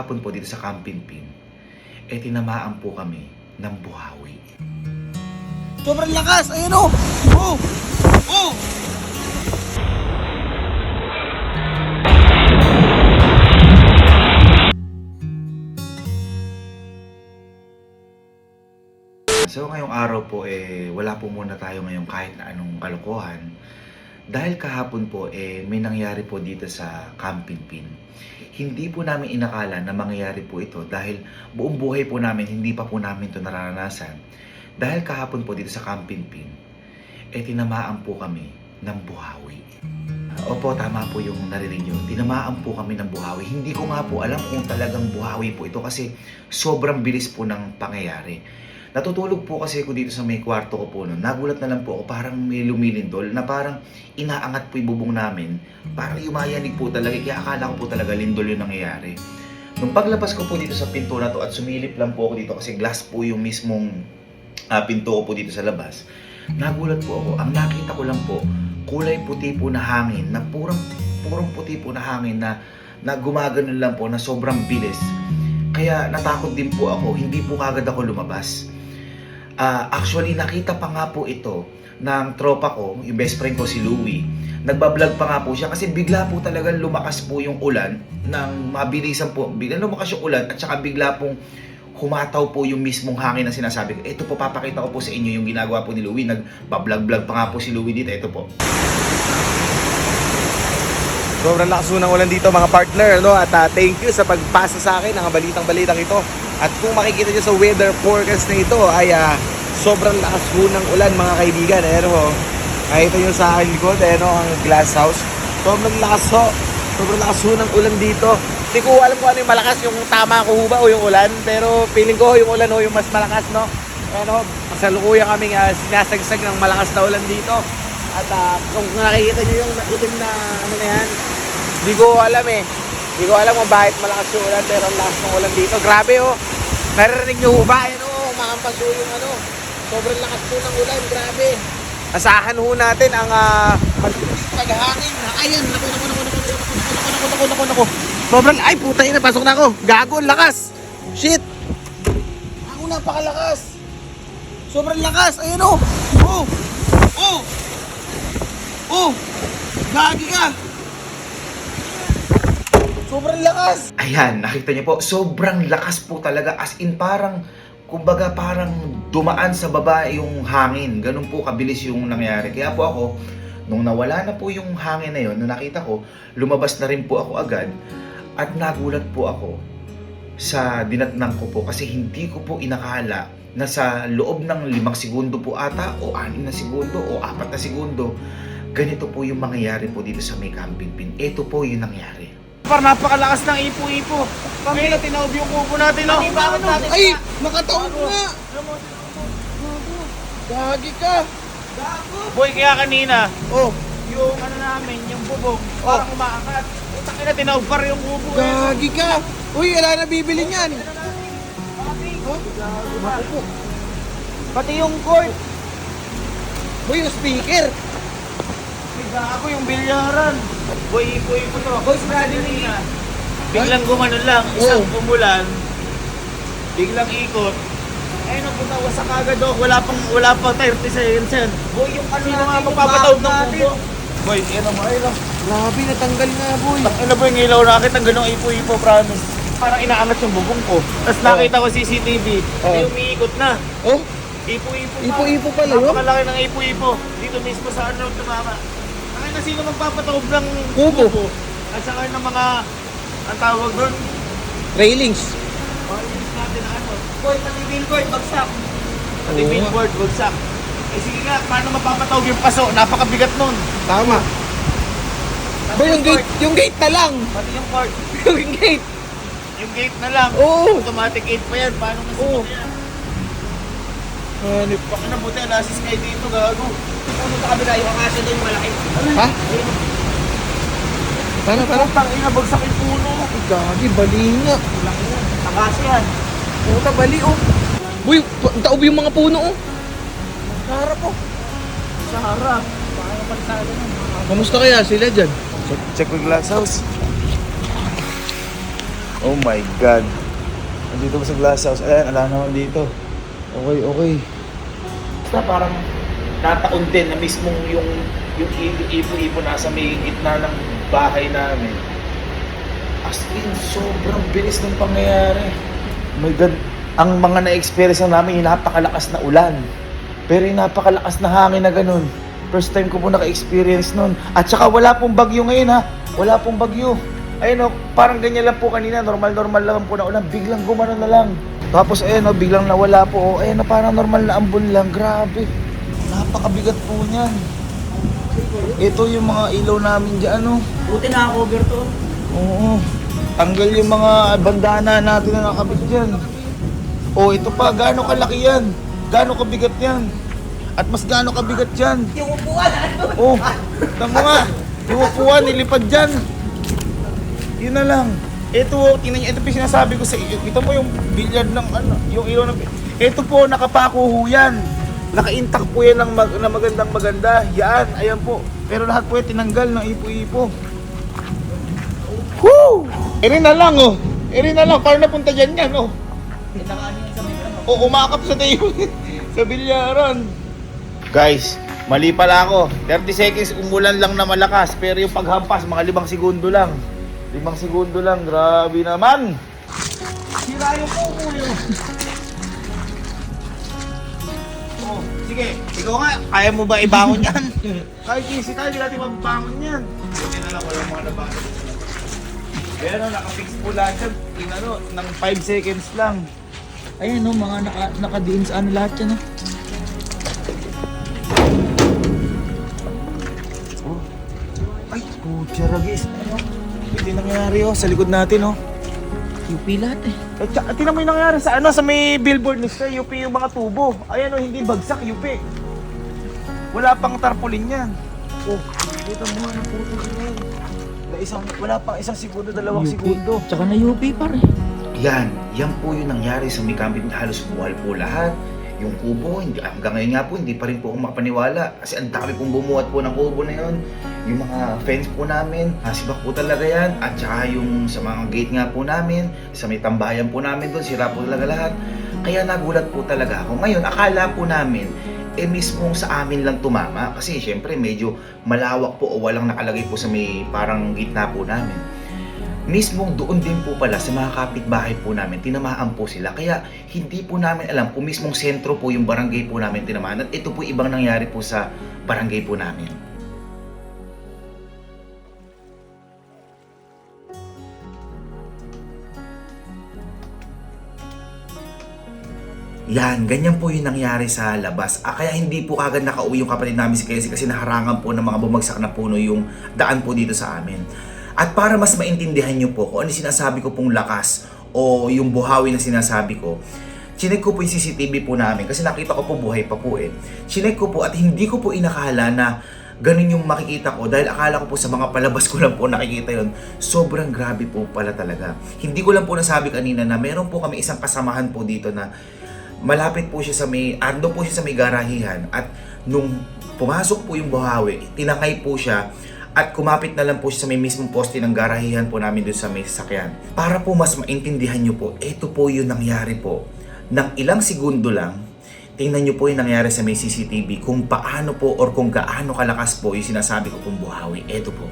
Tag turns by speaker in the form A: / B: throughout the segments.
A: kahapon po dito sa Camping-Pin, tinamaan po kami ng buhawi.
B: Sobrang lakas! Ayun o! Oh! Oh!
A: So ngayong araw po wala po muna tayo ngayong kahit na anong kalokohan. Dahil kahapon po may nangyari po dito sa Camping-Pin. Hindi po namin inakala na mangyayari po ito dahil buong buhay po namin hindi pa po namin ito nararanasan. Dahil kahapon po dito sa Camping-Pin, tinamaan po kami ng buhawi. Opo, tama po yung narinig nyo. Tinamaan po kami ng buhawi. Hindi ko nga po alam kung talagang buhawi po ito kasi sobrang bilis po ng pangyayari. Natutulog po kasi ako dito sa may kwarto ko po noon. Nagulat na lang po ako, parang may lumilindol na parang inaangat po yung bubong namin. Parang yumayanig po talaga, kaya akala ko po talaga lindol yung nangyayari. Nung paglabas ko po dito sa pinto na to at sumilip lang po ako dito kasi glass po yung mismong pinto ko po dito sa labas. Nagulat po ako, ang nakita ko lang po, kulay puti po na hangin, na purong puti po na hangin na gumaganon lang po na sobrang bilis. Kaya natakot din po ako, hindi po kagad ako lumabas. Actually, nakita pa nga po ito ng tropa ko, yung best friend ko si Louie. Nagbablog pa nga po siya kasi bigla po talagang lumakas po yung ulan ng mabilisan po. Bigla lumakas yung ulan at saka bigla pong humataw po yung mismong hangin na sinasabi ko. Ito po, papakita ko po sa inyo yung ginagawa po ni Louie. Nagbablog pa nga po si Louie dito. Ito po.
B: Sobrang lakas ng ulan dito mga partner, no? At thank you sa pagpasa sa akin ng balitang ito. At kung makikita nyo sa weather forecast na ito ay sobrang lakas ho ng ulan mga kaibigan. Ayan ho, nakita nyo sa akin likod, ayan ho, ang glass house. Sobrang lakas ho ng ulan dito. Hindi ko alam kung ano yung malakas, yung tama ko ho ba o yung ulan. Pero feeling ko yung ulan ho yung mas malakas, no? Ayan ho, masalukuyan kaming sinasagsag ng malakas na ulan dito. At kung nakikita nyo yung itim na ano na yan, hindi ko alam Hindi ko alam kung bakit malakas yung ulan, pero ang lakas ng ulan dito. Grabe oh. Naririnig nyo ho ba? Ayan oh, umakampas ho yung ano. Sobrang lakas po ng ulan, grabe. Asahan ho natin ang paghangin. Ayan, naku. Sobrang, ay puta yun, pasok na ako. Gago, ang lakas. Shit. Ako napakalakas. Sobrang lakas, ayan oh. Oh! Gagi ka! Sobrang lakas!
A: Ayan, nakita niyo po, sobrang lakas po talaga. As in parang, kumbaga parang dumaan sa baba yung hangin. Ganun po kabilis yung nangyari. Kaya po ako, nung nawala na po yung hangin na yun, nung nakita ko, lumabas na rin po ako agad. At nagulat po ako sa dinatnang ko po kasi hindi ko po inakala na sa loob ng 5 segundo po ata o 6 na segundo o 4 na segundo, ganito po yung mangyayari po dito sa may Camping-Pin. Ito po yung nangyari.
B: Parang napakalakas ng ipo-ipo. Kami na tinaob yung kubo natin. No? Ay! Nakataob nga! Gagi ka!
C: Boy, kaya kanina,
B: Oh!
C: yung ano namin, yung bubong, parang umaakat. Utang ina, tinaob pa rin yung kubo.
B: Gagi ka! Uy, wala na bibili niyan!
C: Pati yung cord.
B: Uy, yung speaker!
C: Ako yung bilyaran. Boy, ipo-ipo to. Boy, kanina. Biglang gumanon lang, isang umulan. Biglang ikot. Ay, napunta wasak agad oh. Wala pang 30 seconds yan. Boy, yung ano
B: Sino
C: natin,
B: nga
C: yung
B: magpapatawag
C: back
B: ng
C: natin.
B: kubo?
C: Boy, ano mo, ay lang.
B: Grabe, natanggal nga, boy!
C: Ano ba yung ilaw nakit ang ganong ipo-ipo, promise. Parang inaangat yung bubong ko. Tapos nakita ko CCTV, ay umiikot na.
B: Oh?
C: Ipo-ipo pa.
B: Ipo-ipo pala yun?
C: Napakalaki ng ipo-ipo. Dito mismo sa ano tumama. Nakita sino magpapatawag ng
B: Kubo.
C: kubo. At saka ng mga, ang tawag doon,
B: Railings!
C: audience natin na ano. Boy, pati billboard, bagsak. Pati
B: Oo nga.
C: billboard, bagsak. Eh sige nga, paano mapapatawag yung paso? Napakabigat nun.
B: Tama!
C: Pati
B: Boy, yung gate na lang!
C: Pati yung court.
B: Yung gate!
C: Yung gate na lang.
B: Oo.
C: Automatic 8 pa yan. Paano kasi
B: Oo.
C: yan?
B: Hanip.
C: Baka na buti, nasa sky dito, gago. Puno sa kabila, yung akasya doon yung malaki.
B: Ha? Paano?
C: Putang ina, bagsak yung puno.
B: Gagi, bali nga.
C: Laki yan. Akasya yan.
B: Puta, bali oh. Boy, taob yung mga puno oh. Sa harap oh.
C: Sa harap. Baka napalisado nun.
B: Kamusta kaya sila dyan?
C: Check with glass house.
A: Oh my God. Nandito ko sa glass house. Ayan, ala naman dito. Okay. Basta parang nataon din na mismong yung ipo-ipo nasa may gitna ng bahay namin. As in, sobrang bilis ng pangyayari. Oh my God. Ang mga na-experience na namin, yung napakalakas na ulan. Pero yung napakalakas na hangin na ganun. First time ko po naka-experience nun. At saka wala pong bagyo ngayon ha. Wala pong bagyo. Ayun o, parang ganyan lang po kanina. Normal lang po na ulan. Biglang gumano na lang. Tapos ayun o, biglang nawala po. Ayun na parang normal na ambon lang. Grabe. Napakabigat po niyan. Ito yung mga ilaw namin dyan o.
C: Buti naka-cover to.
A: Oo. Tanggal yung mga bandana natin na nakabit dyan. Oh, ito pa. Gaano kalaki yan? Gaano kabigat yan? At mas gaano kabigat yan?
C: Yung upuan,
A: Oh, tamo nga. Yung upuan, nilipad dyan. Yun na lang. Ito, tingnan nyo. Ito po yung sinasabi ko sa iyo. Kita mo yung billiard ng ano, yung ilaw ng... Ito po, nakapako ho yan. Naka-intact po yan ng maganda. Yan, ayan po. Pero lahat po yan tinanggal ng ipo-ipo. Woo! Eri na lang, oh. Eri na lang. Paano napunta dyan yan, oh. O, umakap sa tayo. Sa bilyaran. Guys, mali pala ako. 30 seconds umulan lang na malakas. Pero yung paghampas, mga 5 segundo lang. 5 segundo lang. Grabe naman. Sira yung kuko yun. Oh, sige. Ikaw nga, kaya mo ba ibangon yan? Kahit easy tayo, hindi natin mabangon yan. Hindi na lang, walang mga nabangon. Pero nakafix po lahat yan. Ng 5 seconds lang.
C: Ayan no, mga naka-diin sa ano lahat yan.
A: Ay, putya ragis. Ito yung nangyayari sa likod natin
C: UP lahat eh.
A: At tingnan mo yung nangyayari sa sa may billboard list sa UP yung mga tubo. Ayan hindi bagsak UP. Wala pang tarpaulin yan. Oh, dito mo ang puto yan. Wala pang 1 segundo, 2 segundo.
C: Tsaka na UP pare.
A: Yan po yung nangyari sa may camping. Halos buwal po lahat. Yung kubo, hanggang ngayon nga po, hindi pa rin po ako makapaniwala. Kasi ang dami pong bumuhat po ng kubo na yun. Yung mga fence po namin, sibak po talaga yan. At saka yung sa mga gate nga po namin, sa may tambayan po namin doon, sira po talaga lahat. Kaya nagulat po talaga ako. Ngayon, akala po namin, mismong sa amin lang tumama. Kasi syempre medyo malawak po o walang nakalagay po sa may parang gitna po namin. Mismong doon din po pala sa mga kapitbahay po namin, tinamaan po sila. Kaya hindi po namin alam kung mismong sentro po yung barangay po namin tinamaan. At ito po ibang nangyari po sa barangay po namin. Ganyan po yung nangyari sa labas. Kaya hindi po kagad nakauwi yung kapatid namin si Casey kasi naharangan po ng mga bumagsak na puno yung daan po dito sa amin. At para mas maintindihan nyo po kung ano sinasabi ko pong lakas o yung buhawi na sinasabi ko, chinek ko po yung CCTV po namin kasi nakita ko po buhay pa po eh. Chinek ko po at hindi ko po inakala na ganun yung makikita ko dahil akala ko po sa mga palabas ko lang po nakikita yun. Sobrang grabe po pala talaga. Hindi ko lang po nasabi kanina na meron po kami isang kasamahan po dito na malapit po siya sa may, ando po siya sa may garahihan at nung pumasok po yung buhawi, tinangay po siya at kumapit na lang po siya sa may mismong poste ng garahihan po namin doon sa may sasakyan. Para po mas maintindihan nyo po, ito po yung nangyari po. Nang ilang segundo lang, tingnan nyo po yung nangyari sa may CCTV kung paano po or kung gaano kalakas po yung sinasabi ko pong buhawi. Ito po.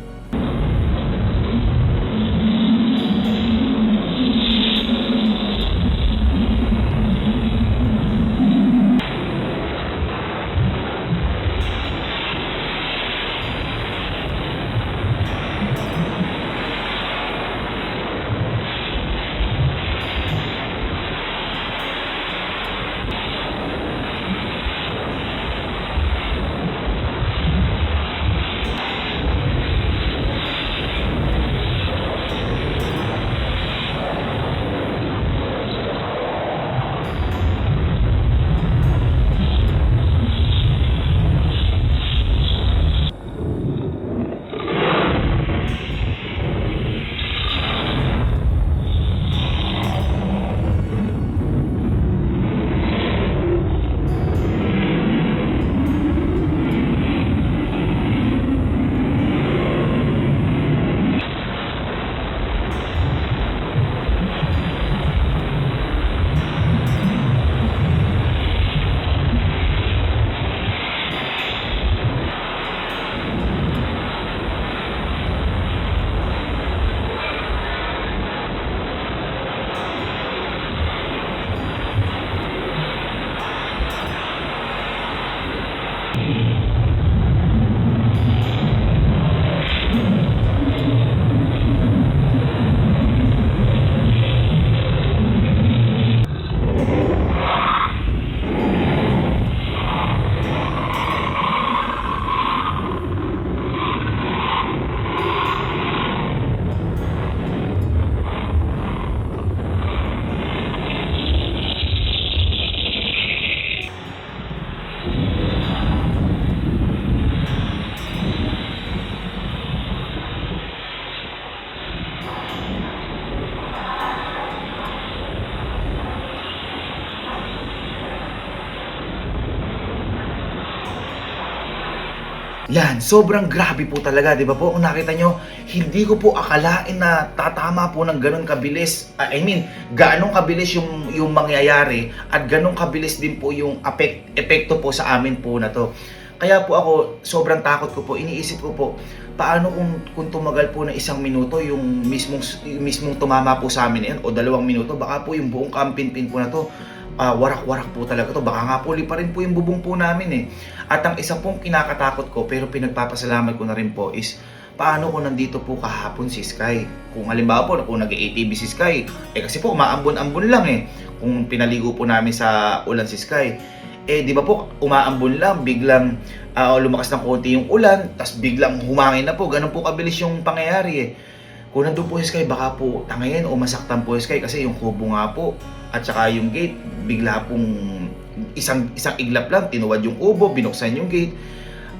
A: Yan, sobrang grabe po talaga, di ba po? Kung nakita nyo, hindi ko po akalain na tatama po ng ganun kabilis. I mean, ganong kabilis yung mangyayari at ganong kabilis din po yung epekto po sa amin po na to. Kaya po ako, sobrang takot ko po, iniisip ko po, paano kung tumagal po ng 1 minuto yung mismong tumama po sa amin yan, o 2 minuto, baka po yung buong Kampin Pin po na to, warak-warak po talaga to. Baka nga po pa rin po yung bubong po namin eh. At ang isa pong kinakatakot ko pero pinagpapasalamat ko na rin po is paano kung nandito po kahapon si Sky. Kung halimbawa po kung nag-ATV si Sky, kasi po umaambon-ambon lang eh. Kung pinaligo po namin sa ulan si Sky, di ba po umaambon lang, biglang lumakas ng konti yung ulan, tas biglang humangin na po. Ganun po kabilis yung pangyayari eh. Kung nandun po si Sky, baka po tangayin o masaktan po si Sky kasi yung kubo nga po at saka yung gate, bigla pong isang iglap lang, tinuwad yung kubo, binuksan yung gate.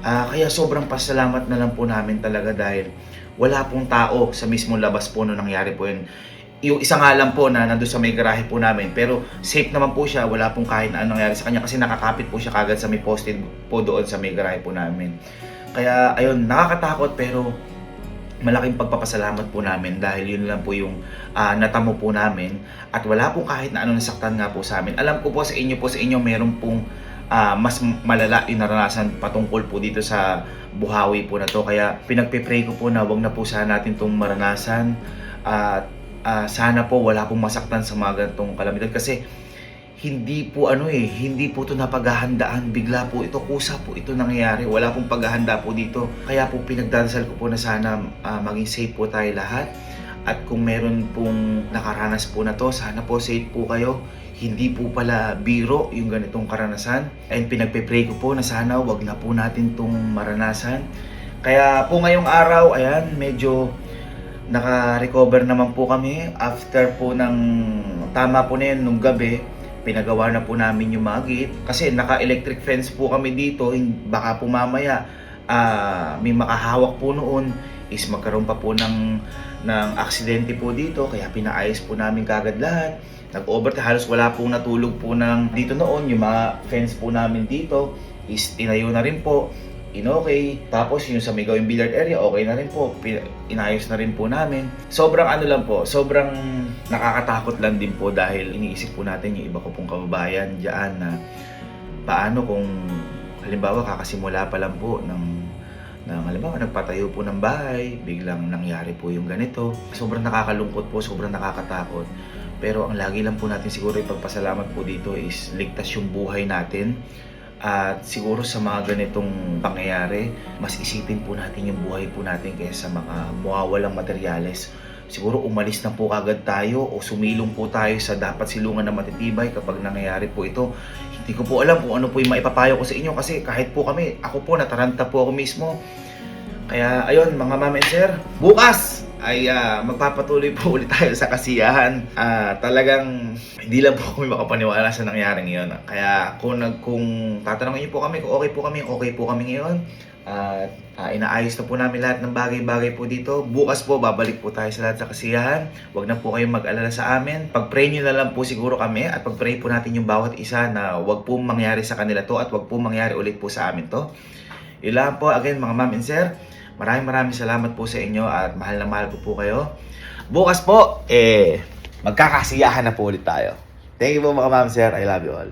A: Kaya sobrang pasalamat na lang po namin talaga dahil wala pong tao sa mismong labas po nung nangyari po yun. Yung isa nga lang po na nandun sa may garahe po namin, pero safe naman po siya, wala pong kahit na anong nangyari sa kanya kasi nakakapit po siya kagad sa may posted po doon sa may garahe po namin. Kaya ayun, nakakatakot pero malaking pagpapasalamat po namin dahil yun lang po yung natamo po namin at wala pong kahit na anong nasaktan nga po sa amin. Alam ko po sa inyo meron pong mas malala yung naranasan patungkol po dito sa buhawi po na to. Kaya pinagpe-pray ko po na wag na po sana natin itong maranasan at sana po wala pong masaktan sa mga ganitong kalamidad kasi hindi po hindi po ito napaghahandaan, bigla po ito, kusa po ito nangyayari, wala pong paghahanda po dito. Kaya po pinagdadasal ko po na sana maging safe po tayo lahat. At kung meron pong nakaranas po na to, sana po safe po kayo. Hindi po pala biro yung ganitong karanasan. And pinagpe-pray ko po na sana wag na po natin itong maranasan. Kaya po ngayong araw, ayan, medyo naka-recover naman po kami after po ng tama po na yun nung gabi. Pinagawa na po namin yung mga gate kasi naka-electric fence po kami dito. Baka po mamaya may makahawak po noon is magkaroon pa po ng aksidente po dito, kaya pinaayos po namin kagad lahat. Nag-overtime, halos wala pong natulog po dito noon. Yung mga fence po namin dito is tinayo na rin po, okay. Tapos yung sa may gawing billiard area, okay na rin po, inayos na rin po namin. Sobrang lang po, sobrang nakakatakot lang din po dahil iniisip po natin yung iba ko pong kababayan dyan na paano kung halimbawa kakasimula pa lang po ng halimbawa nagpatayo po ng bahay, biglang nangyari po yung ganito. Sobrang nakakalungkot po, sobrang nakakatakot. Pero ang lagi lang po natin siguro ipagpasalamat po dito is ligtas yung buhay natin. At siguro sa mga ganitong pangyayari, mas isipin po natin yung buhay po natin kaysa mga mawawalang materyales. Siguro umalis na po kagad tayo o sumilong po tayo sa dapat silungan na matitibay kapag nangyayari po ito. Hindi ko po alam kung ano po yung maipapayo ko sa inyo kasi kahit po kami, ako po nataranta po ako mismo. Kaya ayun mga ma'am and sir, bukas ay magpapatuloy po ulit tayo sa kasiyahan. Talagang hindi lang po kami makapaniwala sa nangyari ngayon. Kaya kung tatanungin niyo po kami kung okay po kami ngayon. Inaayos na po namin lahat ng bagay-bagay po dito. Bukas po babalik po tayo sa lahat sa kasiyahan. Huwag na po kayong mag-alala sa amin. Pag-pray nyo na lang po siguro kami at pag-pray po natin yung bawat isa na huwag po mangyari sa kanila to at huwag po mangyari ulit po sa amin to. Yun lang po again mga ma'am and sir. Maraming salamat po sa inyo at mahal na mahal ko po kayo. Bukas po, magkakasiyahan na po ulit tayo. Thank you po mga ma'am sir. I love you all.